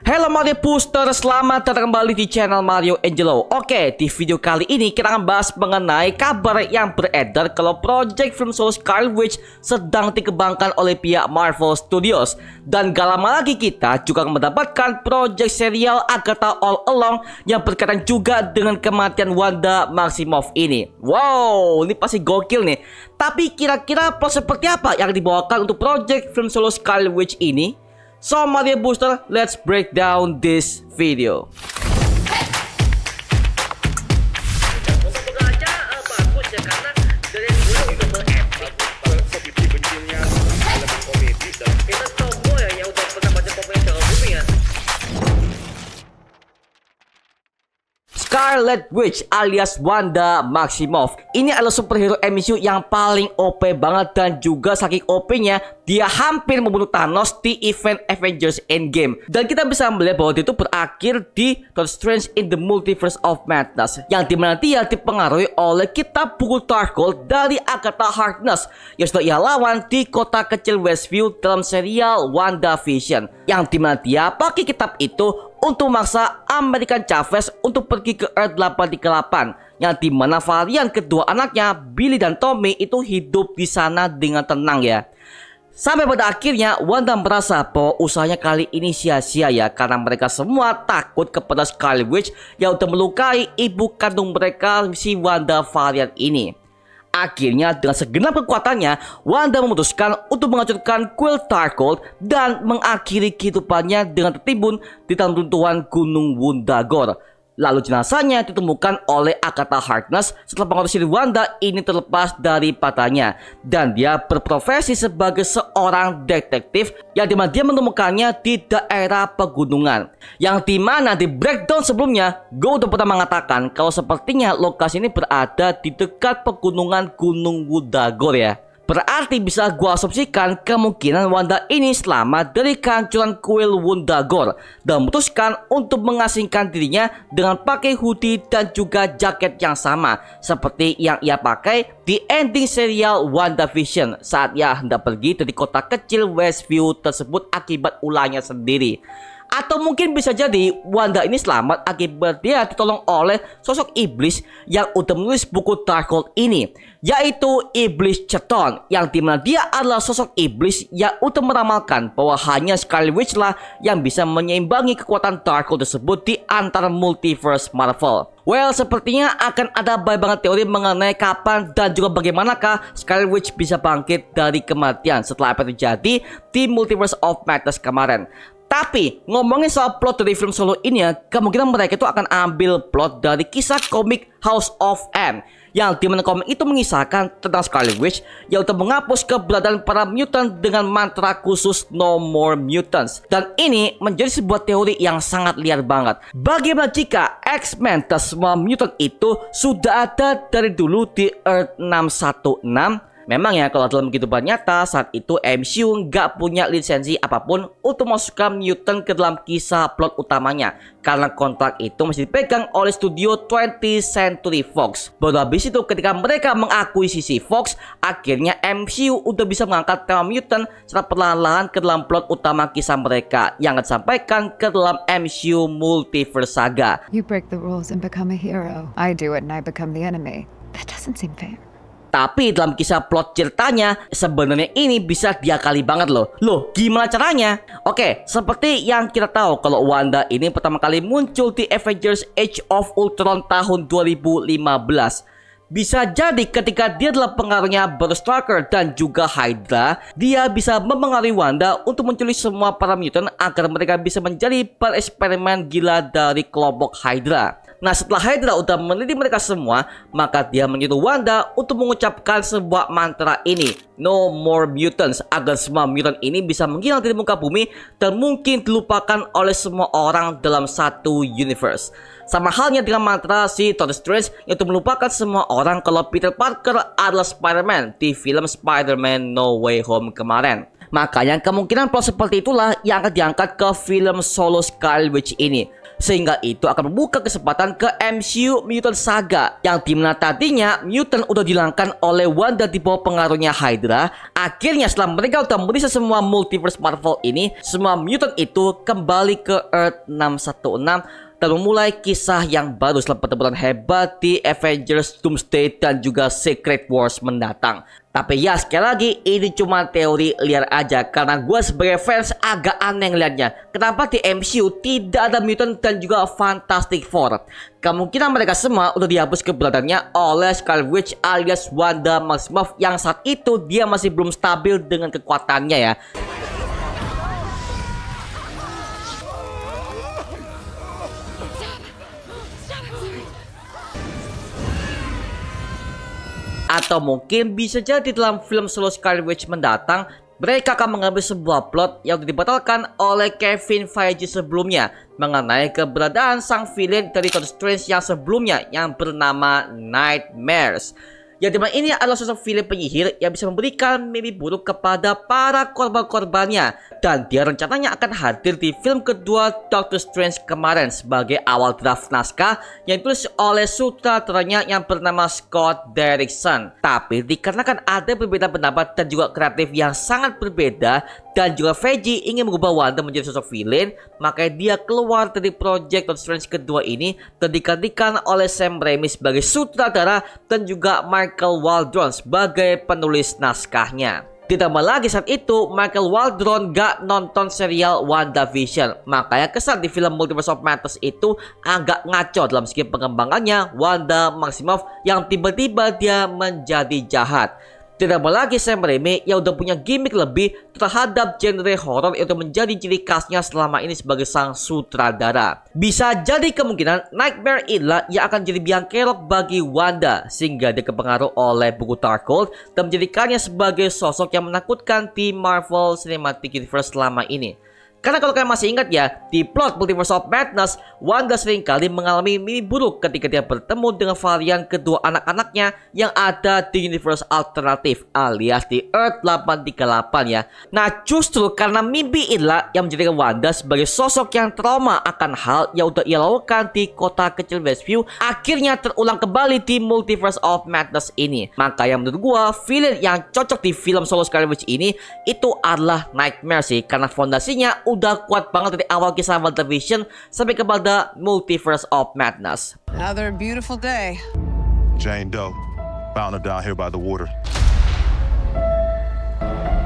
Halo Mario Booster, selamat datang kembali di channel Mario Angelo. Oke, di video kali ini kita akan bahas mengenai kabar yang beredar kalau project film solo Scarlet Witch sedang dikembangkan oleh pihak Marvel Studios. Dan gak lama lagi kita juga akan mendapatkan project serial Agatha All Along yang berkaitan juga dengan kematian Wanda Maximoff ini. Wow, ini pasti gokil nih. Tapi kira-kira plot seperti apa yang dibawakan untuk project film solo Scarlet Witch ini? So Mario Booster, let's break down this video. Scarlet Witch alias Wanda Maximoff ini adalah superhero MCU yang paling OP banget, dan juga saking OP-nya dia hampir membunuh Thanos di event Avengers Endgame. Dan kita bisa melihat bahwa dia itu berakhir di Doctor Strange in the Multiverse of Madness, yang dimana dia dipengaruhi oleh kitab buku Darkhold dari Agatha Harkness yang sudah ia lawan di kota kecil Westview dalam serial WandaVision, yang dimana dia pakai kitab itu untuk memaksa American Chavez untuk pergi ke Earth 838, yang dimana varian kedua anaknya Billy dan Tommy itu hidup di sana dengan tenang ya. Sampai pada akhirnya Wanda merasa bahwa usahanya kali ini sia-sia ya, karena mereka semua takut kepada Scarlet Witch yang udah melukai ibu kandung mereka, si Wanda varian ini. Akhirnya dengan segenap kekuatannya, Wanda memutuskan untuk menghancurkan kuil Darkhold dan mengakhiri kehidupannya dengan tertimbun di dalam runtuhan Gunung Wundagore. Lalu jenazahnya ditemukan oleh Agatha Harkness setelah pengaruh sihir Wanda ini terlepas dari patahnya, dan dia berprofesi sebagai seorang detektif yang dimana dia menemukannya di daerah pegunungan, yang dimana di breakdown sebelumnya gue udah pernah mengatakan kalau sepertinya lokasi ini berada di dekat pegunungan Gunung Wundagore ya. Berarti bisa gua asumsikan kemungkinan Wanda ini selamat dari kehancuran kuil Wundagore dan memutuskan untuk mengasingkan dirinya dengan pakai hoodie dan juga jaket yang sama seperti yang ia pakai di ending serial WandaVision saat ia hendak pergi dari kota kecil Westview tersebut akibat ulahnya sendiri. Atau mungkin bisa jadi Wanda ini selamat akibat dia ditolong oleh sosok iblis yang udah menulis buku Darkhold ini, yaitu Iblis Chthon, yang dimana dia adalah sosok iblis yang udah meramalkan bahwa hanya Scarlet Witch lah yang bisa menyeimbangi kekuatan Darkhold tersebut di antara multiverse Marvel. Well, sepertinya akan ada banyak banget teori mengenai kapan dan juga bagaimanakah Scarlet Witch bisa bangkit dari kematian setelah apa yang terjadi di Multiverse of Madness kemarin. Tapi ngomongin soal plot dari film solo ini ya, kemungkinan mereka itu akan ambil plot dari kisah komik House of M, yang dimana komik itu mengisahkan tentang Scarlet Witch yang udah menghapus keberadaan para mutant dengan mantra khusus No More Mutants. Dan ini menjadi sebuah teori yang sangat liar banget. Bagaimana jika X-Men dan semua mutant itu sudah ada dari dulu di Earth 616? Memang ya, kalau dalam kehidupan nyata saat itu MCU nggak punya lisensi apapun untuk masukkan mutant ke dalam kisah plot utamanya, karena kontrak itu masih dipegang oleh studio 20th Century Fox. Baru habis itu ketika mereka mengakuisisi Fox, akhirnya MCU udah bisa mengangkat tema mutant secara perlahan-lahan ke dalam plot utama kisah mereka yang akan disampaikan ke dalam MCU Multiverse Saga. You break the rules and become a hero. I do it and I become the enemy. That doesn't seem fair. Tapi dalam kisah plot ceritanya sebenarnya ini bisa diakali banget loh. Loh, gimana caranya? Oke, seperti yang kita tahu kalau Wanda ini pertama kali muncul di Avengers Age of Ultron tahun 2015. Bisa jadi ketika dia adalah pengaruhnya Bruce Strucker dan juga Hydra, dia bisa mempengaruhi Wanda untuk menculik semua para mutant agar mereka bisa menjadi pereksperimen gila dari kelompok Hydra. Nah, setelah Hydra udah meneliti mereka semua, maka dia menyuruh Wanda untuk mengucapkan sebuah mantra ini, No More Mutants, agar semua mutant ini bisa menghilang dari muka bumi dan mungkin dilupakan oleh semua orang dalam satu universe. Sama halnya dengan mantra si Doctor Strange yang untuk melupakan semua orang kalau Peter Parker adalah Spider-Man di film Spider-Man No Way Home kemarin. Makanya kemungkinan plot seperti itulah yang akan diangkat ke film solo Scarlet Witch ini. sehingga itu akan membuka kesempatan ke MCU Mutant Saga yang dimana tadinya mutant udah dihilangkan oleh Wanda di bawah pengaruhnya Hydra. Akhirnya setelah mereka udah merisa semua multiverse Marvel ini, semua mutant itu kembali ke Earth 616 dan memulai kisah yang baru setelah pertempuran hebat di Avengers Doomsday dan juga Secret Wars mendatang. Tapi ya sekali lagi ini cuma teori liar aja, karena gue sebagai fans agak aneh ngeliatnya. Kenapa di MCU tidak ada mutant dan juga Fantastic Four? Kemungkinan mereka semua udah dihapus keberadaannya oleh Scarlet Witch alias Wanda Maximoff yang saat itu dia masih belum stabil dengan kekuatannya ya. Atau mungkin bisa jadi dalam film solo Scarlet Witch mendatang mereka akan mengambil sebuah plot yang dibatalkan oleh Kevin Feige sebelumnya mengenai keberadaan sang villain dari Doctor Strange yang sebelumnya yang bernama Nightmares. Yang dimana ini adalah sosok villain penyihir yang bisa memberikan mimpi buruk kepada para korban-korbannya. Dan dia rencananya akan hadir di film kedua Doctor Strange kemarin sebagai awal draft naskah yang ditulis oleh sutradaranya yang bernama Scott Derrickson. Tapi dikarenakan ada perbedaan pendapat dan juga kreatif yang sangat berbeda, dan juga Feige ingin mengubah Wanda menjadi sosok villain, makanya dia keluar dari project Doctor Strange kedua ini dan digantikan oleh Sam Raimi sebagai sutradara dan juga Michael Waldron sebagai penulis naskahnya. Ditambah lagi saat itu Michael Waldron gak nonton serial WandaVision, makanya kesan di film Multiverse of Madness itu agak ngaco dalam segi pengembangannya Wanda Maximoff yang tiba-tiba dia menjadi jahat. Ditambah lagi Sam Raimi yang udah punya gimmick lebih terhadap genre horor itu menjadi ciri khasnya selama ini sebagai sang sutradara. Bisa jadi kemungkinan Nightmare inilah yang akan jadi biang kerok bagi Wanda sehingga dia kepengaruh oleh buku Darkhold dan menjadikannya sebagai sosok yang menakutkan di Marvel Cinematic Universe selama ini. Karena kalau kalian masih ingat ya, di plot Multiverse of Madness, Wanda seringkali mengalami mimpi buruk ketika dia bertemu dengan varian kedua anak-anaknya yang ada di universe alternatif alias di Earth 838 ya. Nah justru karena mimpi inilah yang menjadikan Wanda sebagai sosok yang trauma akan hal yang udah ia lakukan di kota kecil Westview akhirnya terulang kembali di Multiverse of Madness ini. Maka yang menurut gua villain yang cocok di film solo Scarlet Witch ini itu adalah Nightmare sih, karena fondasinya udah kuat banget dari awal kisah WandaVision sampai kepada Multiverse of Madness. Another beautiful day. Jane Doe, found her down here by the water.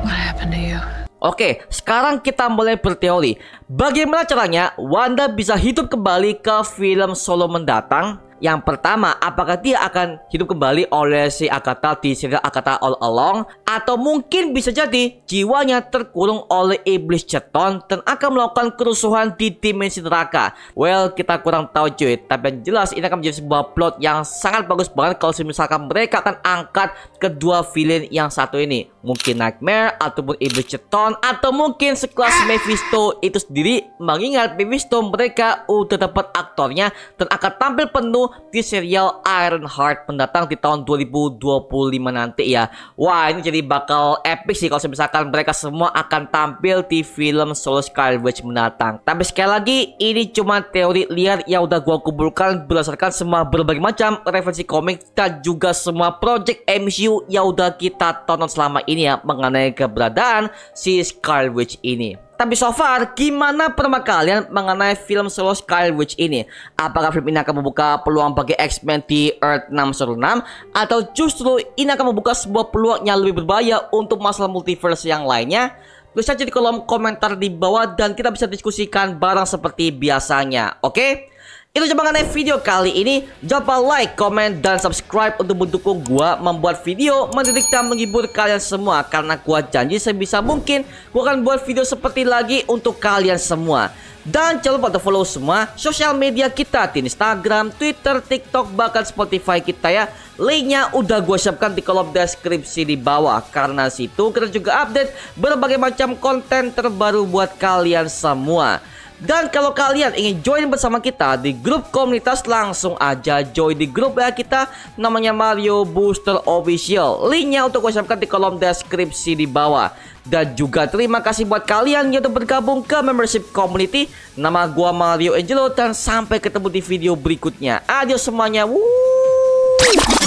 What happened to you? Oke, sekarang kita mulai berteori. Bagaimana caranya Wanda bisa hidup kembali ke film solo mendatang? Yang pertama, apakah dia akan hidup kembali oleh si Agatha di serial Agatha All Along? Atau mungkin bisa jadi jiwanya terkurung oleh iblis Chthon dan akan melakukan kerusuhan di dimensi neraka. Well, kita kurang tahu cuy. Tapi yang jelas ini akan menjadi sebuah plot yang sangat bagus banget kalau misalkan mereka akan angkat kedua villain yang satu ini. Mungkin Nightmare ataupun iblis Chthon atau mungkin sekelas Mephisto itu sendiri. Mengingat Mephisto mereka udah dapat aktornya dan akan tampil penuh di serial Ironheart mendatang di tahun 2025 nanti ya. Wah ini jadi bakal epic sih kalau misalkan mereka semua akan tampil di film solo Scarlet Witch mendatang. Tapi sekali lagi ini cuma teori liar yang udah gua kumpulkan berdasarkan semua berbagai macam referensi komik dan juga semua project MCU yang udah kita tonton selama ini ya mengenai keberadaan si Scarlet Witch ini. Tapi so far, gimana pendapat kalian mengenai film solo Scarlet Witch ini? Apakah film ini akan membuka peluang bagi X-Men di Earth 616? Atau justru ini akan membuka sebuah peluang yang lebih berbahaya untuk masalah multiverse yang lainnya? Tulis saja di kolom komentar di bawah dan kita bisa diskusikan bareng seperti biasanya, oke? Itu cuma mengenai video kali ini. Jangan lupa like, comment, dan subscribe untuk mendukung gua membuat video mendidik dan menghibur kalian semua. Karena gua janji sebisa mungkin gua akan buat video seperti lagi untuk kalian semua. Dan jangan lupa untuk follow semua sosial media kita di Instagram, Twitter, TikTok, bahkan Spotify kita ya. Linknya udah gue siapkan di kolom deskripsi di bawah. Karena situ kita juga update berbagai macam konten terbaru buat kalian semua. Dan kalau kalian ingin join bersama kita di grup komunitas, langsung aja join di grup ya kita, namanya Mario Booster Official. Linknya untuk gue siapkan di kolom deskripsi di bawah. Dan juga terima kasih buat kalian yang udah bergabung ke membership community. Nama gua Mario Angelo dan sampai ketemu di video berikutnya. Adios semuanya. Woo!